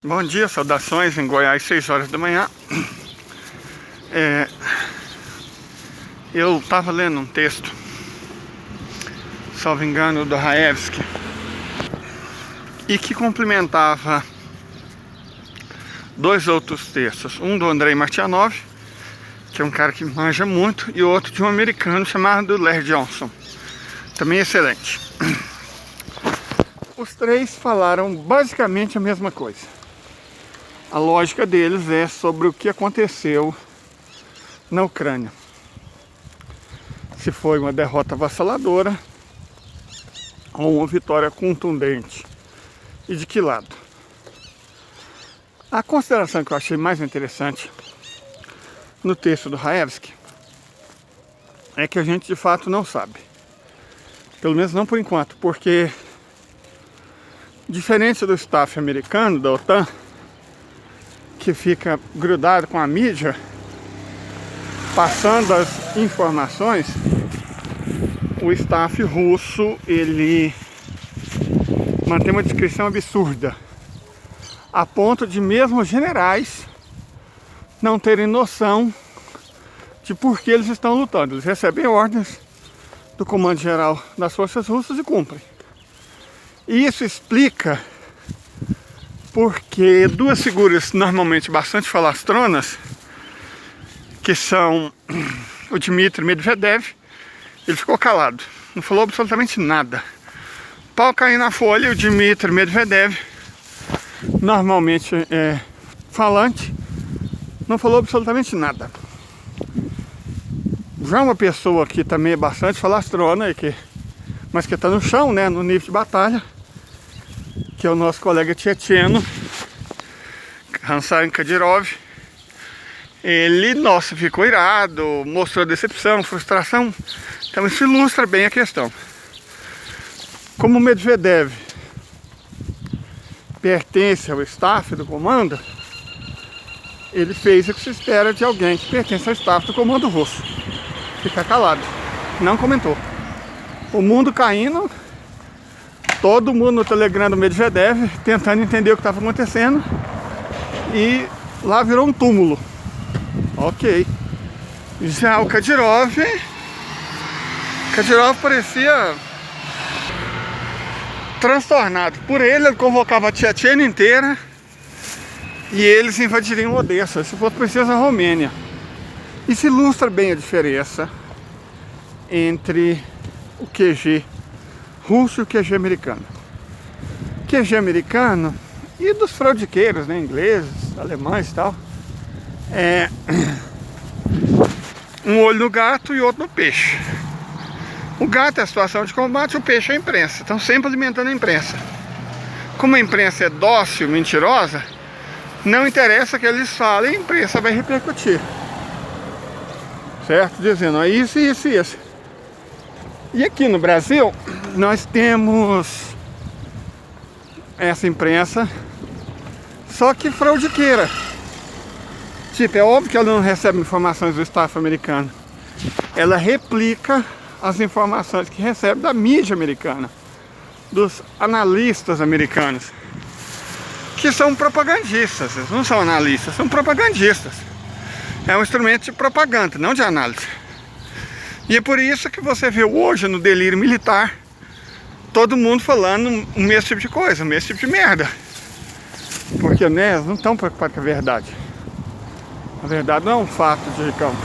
Bom dia, saudações em Goiás, 6 horas da manhã. Eu estava lendo um texto, salvo engano, do Raevski, e que complementava dois outros textos. Um do Andrei Martyanov, que é um cara que manja muito, e outro de um americano chamado Larry Johnson, também excelente. Os três falaram basicamente a mesma coisa. A lógica deles é sobre o que aconteceu na Ucrânia. Se foi uma derrota avassaladora ou uma vitória contundente. E de que lado? A consideração que eu achei mais interessante no texto do Raevski é que a gente de fato não sabe. Pelo menos não por enquanto, porque diferente do staff americano, da OTAN, que fica grudado com a mídia, passando as informações, o staff russo, ele mantém uma descrição absurda, a ponto de mesmo os generais não terem noção de por que eles estão lutando. Eles recebem ordens do comando-geral das forças russas e cumprem. E isso explica porque duas figuras normalmente bastante falastronas, que são o Dmitry Medvedev, ele ficou calado, não falou absolutamente nada. Pau caindo na folha, e o Dmitry Medvedev, normalmente falante, não falou absolutamente nada. Já uma pessoa que também é bastante falastrona, mas que está no chão, né, no nível de batalha, que é o nosso colega tchetcheno, Hansan Kadyrov. Ele, ficou irado, mostrou decepção, frustração. Então isso ilustra bem a questão. Como o Medvedev pertence ao staff do comando, ele fez o que se espera de alguém que pertence ao staff do comando russo. Fica calado, não comentou. O mundo caindo, todo mundo no Telegram do Medvedev tentando entender o que estava acontecendo, e lá virou um túmulo. Ok. Já o Kadyrov parecia transtornado. Por ele convocava a Tchetchênia inteira e eles invadiriam Odessa, se fosse preciso a Romênia. Isso ilustra bem a diferença entre o QG russo e o QG americano. O QG americano e dos fraudiqueiros, né, ingleses, alemães e tal, é um olho no gato e outro no peixe. O gato é a situação de combate, o peixe é a imprensa. Estão sempre alimentando a imprensa. Como a imprensa é dócil, mentirosa, não interessa que eles falem, a imprensa vai repercutir, certo? Dizendo, isso, isso e isso. E aqui no Brasil, nós temos essa imprensa, só que fraudiqueira. Tipo, é óbvio que ela não recebe informações do staff americano. Ela replica as informações que recebe da mídia americana, dos analistas americanos, que são propagandistas. Eles não são analistas, são propagandistas. É um instrumento de propaganda, não de análise. E é por isso que você vê hoje no delírio militar todo mundo falando o mesmo tipo de coisa, o mesmo tipo de merda. Porque, né, eles não estão preocupados com a verdade. A verdade não é um fato de campo.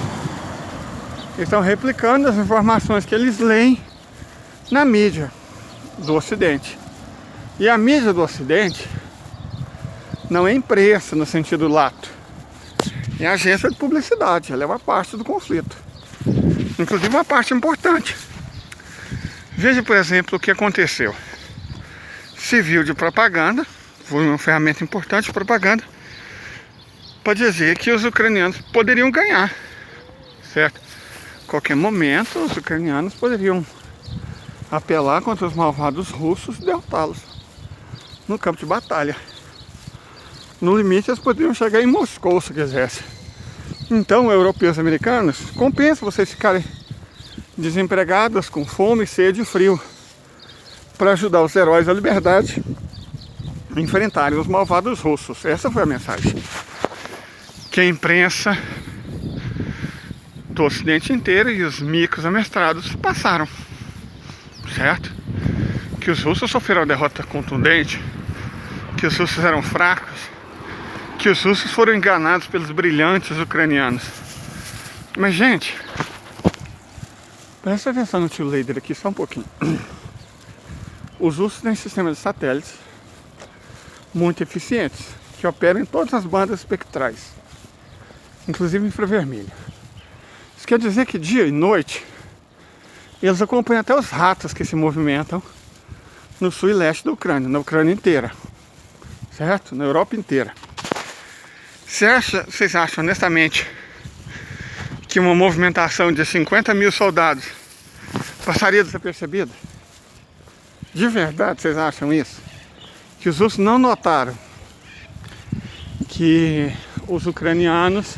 Eles estão replicando as informações que eles leem na mídia do Ocidente. E a mídia do Ocidente não é imprensa no sentido lato. É agência de publicidade, ela é uma parte do conflito. Inclusive uma parte importante. Veja, por exemplo, o que aconteceu. Serviu de propaganda, foi uma ferramenta importante de propaganda, para dizer que os ucranianos poderiam ganhar, certo? A qualquer momento, os ucranianos poderiam apelar contra os malvados russos e derrotá-los no campo de batalha. No limite, eles poderiam chegar em Moscou se quisessem. Então, europeus e americanos, compensa vocês ficarem desempregados, com fome, sede e frio, para ajudar os heróis da liberdade enfrentarem os malvados russos. Essa foi a mensagem que a imprensa do Ocidente inteiro e os micos amestrados passaram, certo? Que os russos sofreram uma derrota contundente, que os russos eram fracos, que os russos foram enganados pelos brilhantes ucranianos. Mas, gente, presta atenção no tio Leider aqui só um pouquinho. Os russos têm sistemas de satélites muito eficientes, que operam em todas as bandas espectrais, inclusive infravermelho. Isso quer dizer que dia e noite eles acompanham até os ratos que se movimentam no sul e leste da Ucrânia, na Ucrânia inteira, certo? Na Europa inteira. Vocês acham honestamente que uma movimentação de 50 mil soldados passaria desapercebida? De verdade vocês acham isso? Que os russos não notaram que os ucranianos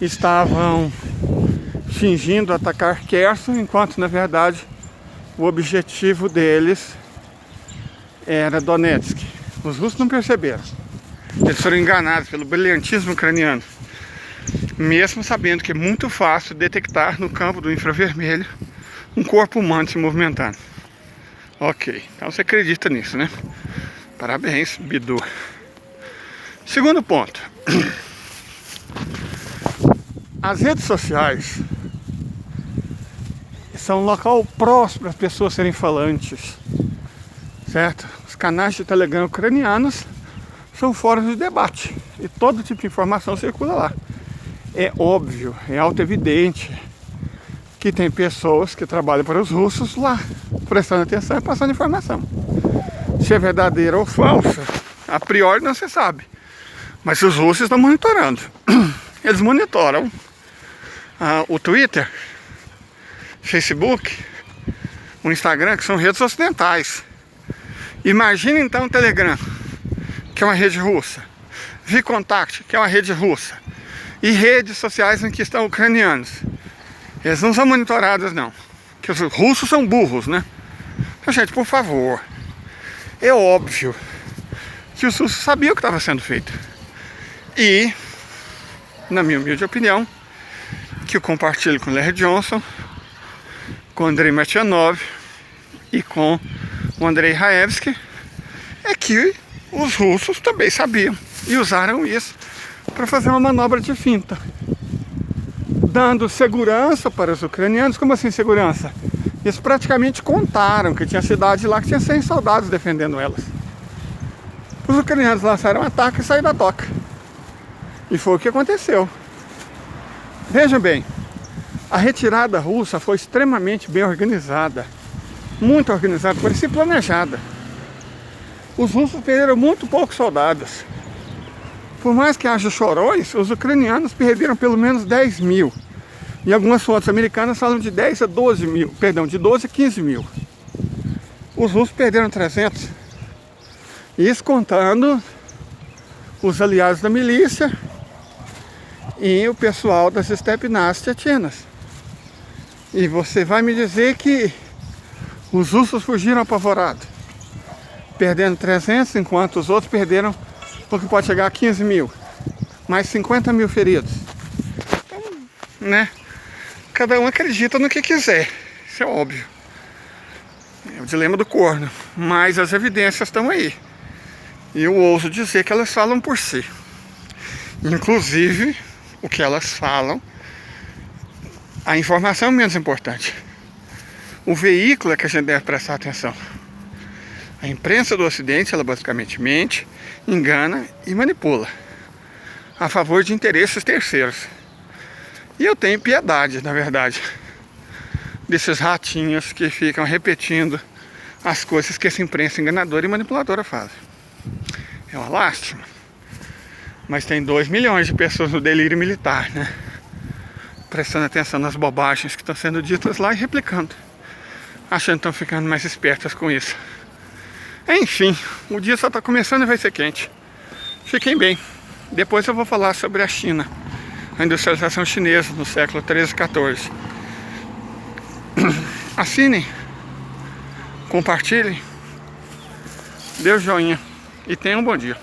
estavam fingindo atacar Kherson, enquanto na verdade o objetivo deles era Donetsk? Os russos não perceberam. Eles foram enganados pelo brilhantismo ucraniano, mesmo sabendo que é muito fácil detectar no campo do infravermelho um corpo humano se movimentando. Ok, então você acredita nisso, né? Parabéns, Bidu. Segundo ponto. As redes sociais são um local próximo para as pessoas serem falantes, certo? Os canais de Telegram ucranianos são fóruns de debate e todo tipo de informação circula lá. É óbvio, é auto-evidente que tem pessoas que trabalham para os russos lá, prestando atenção e passando informação. Se é verdadeira ou falsa, a priori não se sabe, mas os russos estão monitorando. Eles monitoram o Twitter, Facebook, o Instagram, que são redes ocidentais. Imagina então o Telegram, que é uma rede russa, VKontakte, que é uma rede russa, e redes sociais em que estão ucranianos. Eles não são monitorados não, porque os russos são burros, né? Então, gente, por favor, é óbvio que os russos sabiam o que estava sendo feito. E, na minha humilde opinião, que eu compartilho com o Larry Johnson, com o Andrei Martyanov e com o Andrei Raevski, é que os russos também sabiam e usaram isso para fazer uma manobra de finta, dando segurança para os ucranianos. Como assim segurança? Eles praticamente contaram que tinha cidade lá que tinha 100 soldados defendendo elas. Os ucranianos lançaram um ataque e saíram da toca. E foi o que aconteceu. Vejam bem, a retirada russa foi extremamente bem organizada. Muito organizada, parecia planejada. Os russos perderam muito poucos soldados. Por mais que haja chorões, os ucranianos perderam pelo menos 10 mil. E algumas fontes americanas falam de 10 a 12 mil, perdão, de 12 a 15 mil. Os russos perderam 300. Isso contando os aliados da milícia e o pessoal das Stepnas tchetchenas. E você vai me dizer que os russos fugiram apavorados, perdendo 300, enquanto os outros perderam porque pode chegar a 15 mil, mais 50 mil feridos. Então, né? Cada um acredita no que quiser, isso é óbvio. É o dilema do corno, mas as evidências estão aí. E eu ouso dizer que elas falam por si. Inclusive, o que elas falam, a informação é menos importante. O veículo é que a gente deve prestar atenção. A imprensa do Ocidente, ela basicamente mente, engana e manipula a favor de interesses terceiros. E eu tenho piedade, na verdade, desses ratinhos que ficam repetindo as coisas que essa imprensa enganadora e manipuladora faz. É uma lástima. Mas tem 2 milhões de pessoas no delírio militar, né? Prestando atenção nas bobagens que estão sendo ditas lá e replicando, achando que estão ficando mais espertas com isso. Enfim, o dia só está começando e vai ser quente. Fiquem bem. Depois eu vou falar sobre a China, a industrialização chinesa no século 13 e 14. Assinem, compartilhem, dê o joinha. e tenham um bom dia.